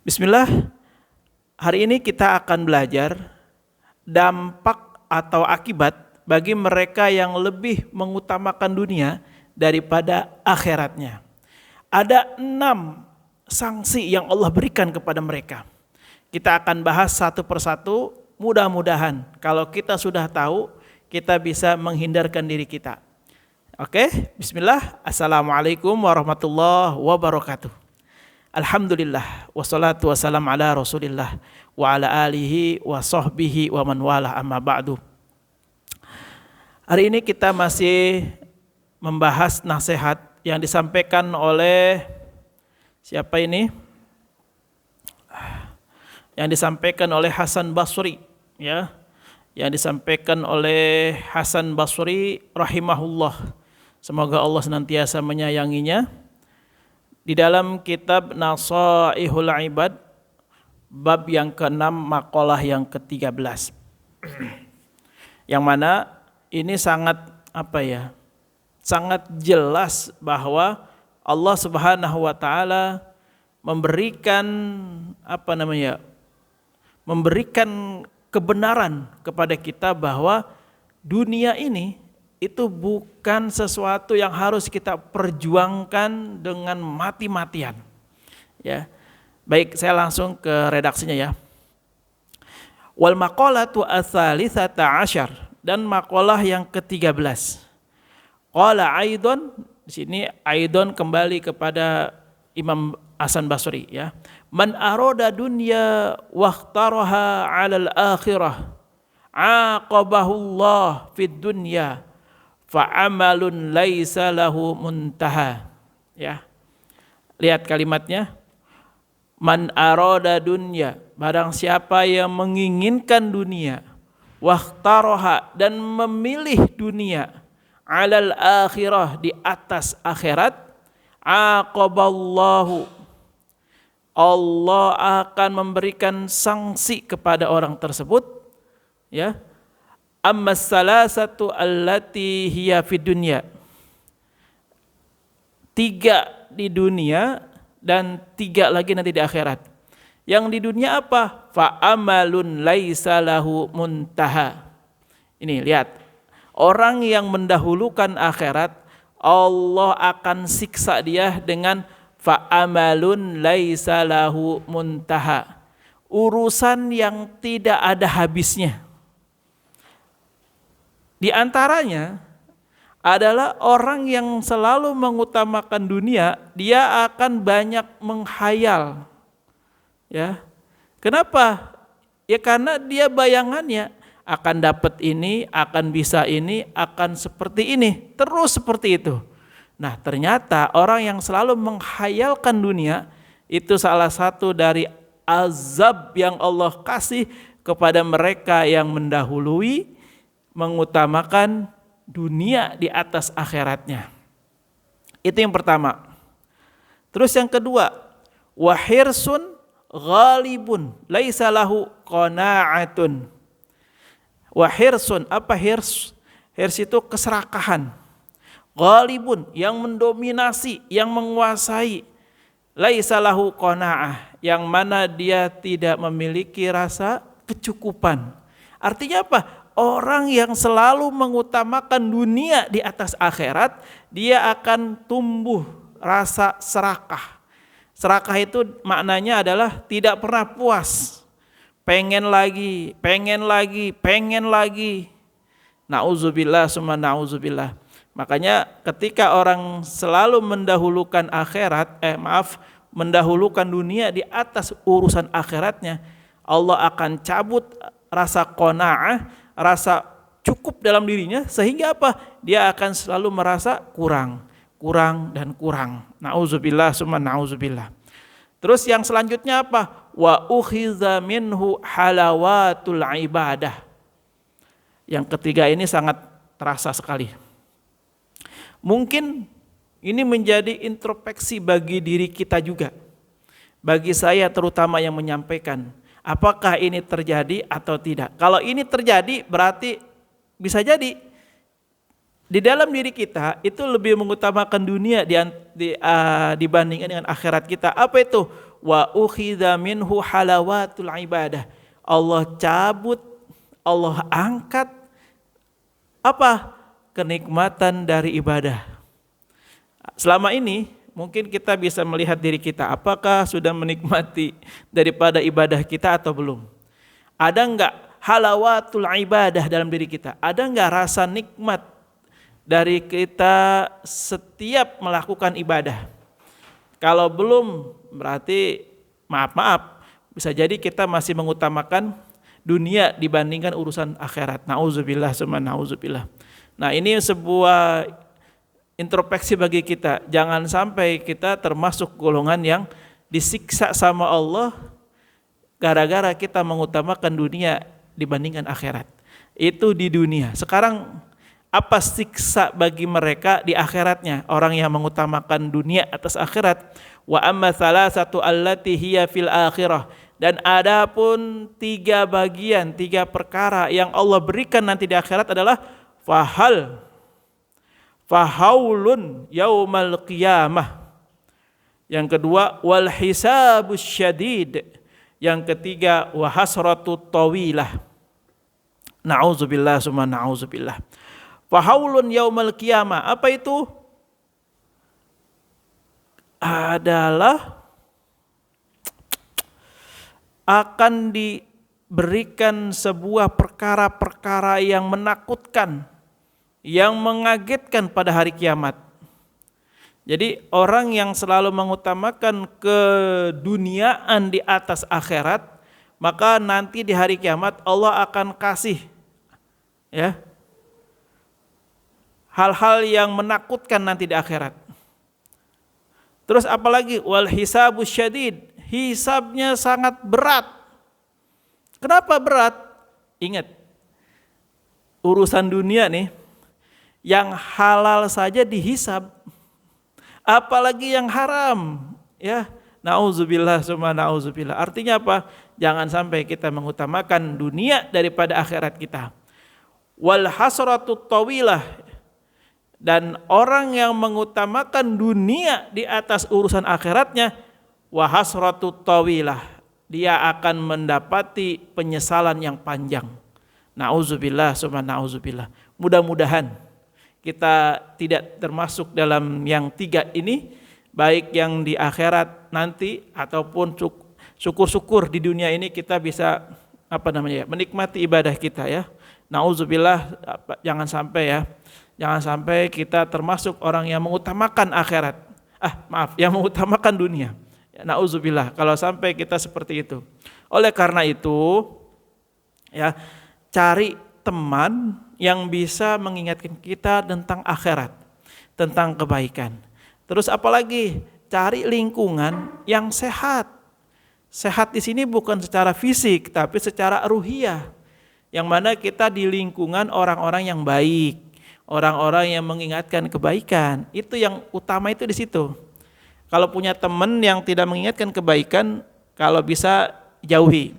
Bismillah, hari ini kita akan belajar dampak atau akibat bagi mereka yang lebih mengutamakan dunia daripada akhiratnya. Ada 6 sanksi yang Allah berikan kepada mereka. Kita akan bahas satu persatu, mudah-mudahan kalau kita sudah tahu, kita bisa menghindarkan diri kita. Oke, bismillah, assalamualaikum warahmatullahi wabarakatuh. Alhamdulillah, wassalatu wassalam ala rasulillah wa ala alihi wa sahbihi wa man wala amma ba'du. Hari ini kita masih membahas nasihat yang disampaikan oleh siapa ini? Yang disampaikan oleh Hasan Basri, ya. Yang disampaikan oleh Hasan Basri rahimahullah. Semoga Allah senantiasa menyayanginya. Di dalam kitab Nasaihul Ibad, bab yang ke-6, maqalah yang ke-13. Yang mana ini sangat sangat jelas bahwa Allah Subhanahu wa taala memberikan memberikan kebenaran kepada kita bahwa dunia ini itu bukan sesuatu yang harus kita perjuangkan dengan mati-matian. Ya. Baik, saya langsung ke redaksinya ya. Wal maqalatu ats-tsalitsata asyar, dan maqalah yang ke-13. Qala aidon, di sini aidon kembali kepada Imam Hasan Basri ya. Man arada dunya waqtaraha 'alal akhirah aqabahullah fid dunya fa'amalun laisa lahu muntaha. Ya. Lihat kalimatnya. Man arada dunya, barang siapa yang menginginkan dunia, waqtaraha, dan memilih dunia, alal akhirah, di atas akhirat, aqaballahu, Allah akan memberikan sanksi kepada orang tersebut, ya. Amma salasatu allati hiya fid dunya, 3 di dunia dan 3 lagi nanti di akhirat. Yang di dunia apa? Fa amalun laisa lahu muntaha. Ini lihat, orang yang mendahulukan akhirat, Allah akan siksa dia dengan fa amalun laisa lahu muntaha. Urusan yang tidak ada habisnya. Di antaranya adalah orang yang selalu mengutamakan dunia, dia akan banyak menghayal. Ya. Kenapa? Ya karena dia bayangannya akan dapat ini, akan bisa ini, akan seperti ini, terus seperti itu. Nah, ternyata orang yang selalu menghayalkan dunia itu salah satu dari azab yang Allah kasih kepada mereka yang mendahului mengutamakan dunia di atas akhiratnya. Itu yang pertama. Terus yang kedua, wahirsun ghalibun laisa lahu qanaatun. Wahirsun, apa hirs? Hirs itu keserakahan. Ghalibun, yang mendominasi, yang menguasai. Laisa lahu qanaah, yang mana dia tidak memiliki rasa kecukupan. Artinya apa? Orang yang selalu mengutamakan dunia di atas akhirat, dia akan tumbuh rasa serakah. Serakah itu maknanya adalah tidak pernah puas. Pengen lagi, pengen lagi, pengen lagi. Na'udzubillah summa na'udzubillah. Makanya ketika orang selalu mendahulukan mendahulukan dunia di atas urusan akhiratnya, Allah akan cabut rasa qanaah, rasa cukup dalam dirinya, sehingga apa? Dia akan selalu merasa kurang dan kurang. Nauzubillah summa nauzubillah. Terus yang selanjutnya apa? Wa ukhiza minhu halawatul ibadah. Yang ketiga ini sangat terasa sekali. Mungkin ini menjadi introspeksi bagi diri kita juga. Bagi saya terutama yang menyampaikan. Apakah ini terjadi atau tidak? Kalau ini terjadi berarti bisa jadi di dalam diri kita itu lebih mengutamakan dunia dibandingkan dengan akhirat kita. Apa itu? wa ukhidha minhu halawatul ibadah. Allah cabut, Allah angkat apa? Kenikmatan dari ibadah. Selama ini mungkin kita bisa melihat diri kita, apakah sudah menikmati daripada ibadah kita atau belum? Ada enggak halawatul ibadah dalam diri kita? Ada enggak rasa nikmat dari kita setiap melakukan ibadah? Kalau belum, berarti maaf, bisa jadi kita masih mengutamakan dunia dibandingkan urusan akhirat. Nauzubillah summa nauzubillah. Nah, ini sebuah introspeksi bagi kita. Jangan sampai kita termasuk golongan yang disiksa sama Allah gara-gara kita mengutamakan dunia dibandingkan akhirat. Itu di dunia. Sekarang apa siksa bagi mereka di akhiratnya? Orang yang mengutamakan dunia atas akhirat. Wa amma salasatu allati hiya fil akhirah. Dan adapun 3 bagian, 3 perkara yang Allah berikan nanti di akhirat adalah fahaulun yaumal qiyamah. Yang kedua wal hisabus syadid. Yang ketiga wa hasratut tawilah. Nauzubillah summa nauzubillah. Fahaulun yaumal qiyamah. Apa itu? Adalah akan diberikan sebuah perkara-perkara yang menakutkan, yang mengagetkan pada hari kiamat. Jadi orang yang selalu mengutamakan keduniaan di atas akhirat, maka nanti di hari kiamat Allah akan kasih ya hal-hal yang menakutkan nanti di akhirat. Terus apalagi wal hisabus syadid, hisabnya sangat berat. Kenapa berat? Ingat, urusan dunia nih, yang halal saja dihisab, apalagi yang haram, ya. Nauzubillah summa nauzubillah. Artinya apa? Jangan sampai kita mengutamakan dunia daripada akhirat kita. Wal hasratut tawilah, dan orang yang mengutamakan dunia di atas urusan akhiratnya, wa hasratut tawilah, dia akan mendapati penyesalan yang panjang. Nauzubillah summa nauzubillah. Mudah-mudahan kita tidak termasuk dalam yang 3 ini, baik yang di akhirat nanti ataupun syukur-syukur di dunia ini kita bisa menikmati ibadah kita ya. Nauzubillah, jangan sampai ya. Jangan sampai kita termasuk orang yang mengutamakan akhirat. Yang mengutamakan dunia. Nauzubillah kalau sampai kita seperti itu. Oleh karena itu ya, cari teman yang bisa mengingatkan kita tentang akhirat, tentang kebaikan. Terus apalagi cari lingkungan yang sehat. Sehat di sini bukan secara fisik tapi secara ruhiyah. Yang mana kita di lingkungan orang-orang yang baik, orang-orang yang mengingatkan kebaikan. Itu yang utama, itu di situ. Kalau punya teman yang tidak mengingatkan kebaikan, kalau bisa jauhi.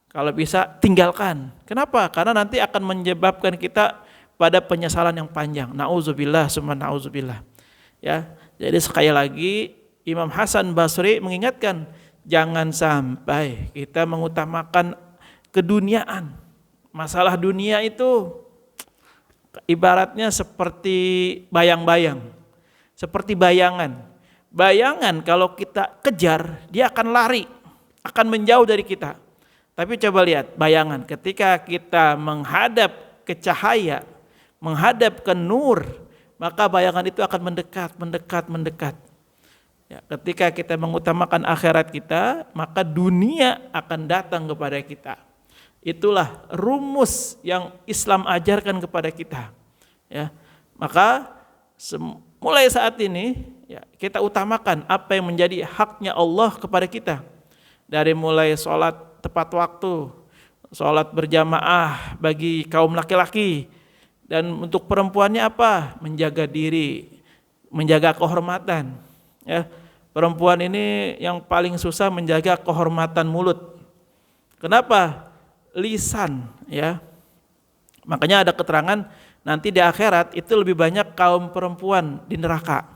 Kalau bisa tinggalkan. Kenapa? Karena nanti akan menyebabkan kita pada penyesalan yang panjang. Nauzubillah summa nauzubillah. Ya, jadi sekali lagi Imam Hasan Basri mengingatkan, jangan sampai kita mengutamakan keduniaan. Masalah dunia itu ibaratnya seperti bayang-bayang, seperti bayangan. Bayangan kalau kita kejar, dia akan lari, akan menjauh dari kita. Tapi coba lihat bayangan, ketika kita menghadap ke cahaya, menghadap ke nur, maka bayangan itu akan mendekat. Ya, ketika kita mengutamakan akhirat kita, maka dunia akan datang kepada kita. Itulah rumus yang Islam ajarkan kepada kita. Ya, maka mulai saat ini ya, kita utamakan apa yang menjadi haknya Allah kepada kita. Dari mulai sholat tepat waktu, sholat berjamaah bagi kaum laki-laki, dan untuk perempuannya apa? Menjaga diri, menjaga kehormatan. Ya, perempuan ini yang paling susah menjaga kehormatan mulut. Kenapa? Lisan, ya. Makanya ada keterangan nanti di akhirat itu lebih banyak kaum perempuan di neraka.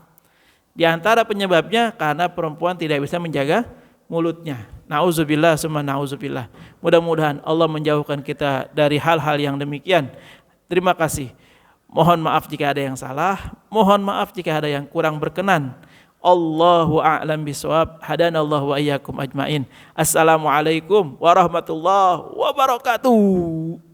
Di antara penyebabnya karena perempuan tidak bisa menjaga mulutnya. Nauzubillah summa nauzubillah. Mudah-mudahan Allah menjauhkan kita dari hal-hal yang demikian. Terima kasih. Mohon maaf jika ada yang salah, mohon maaf jika ada yang kurang berkenan. Allahu a'lam bishawab. Hadanallahu wa iyyakum ajmain. Assalamualaikum warahmatullahi wabarakatuh.